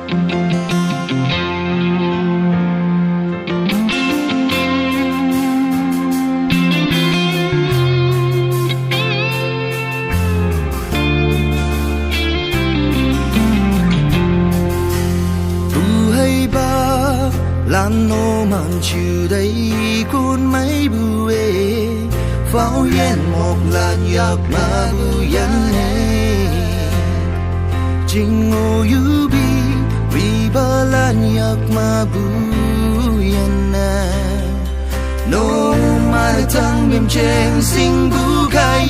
Lan no man chiu đây kun mấy bùi pháo yên một là nhạc mà bùi yên Chính ngô yu bi vì ba là nhạc mà bùi yên No mà thăng mềm chênh sinh bù khai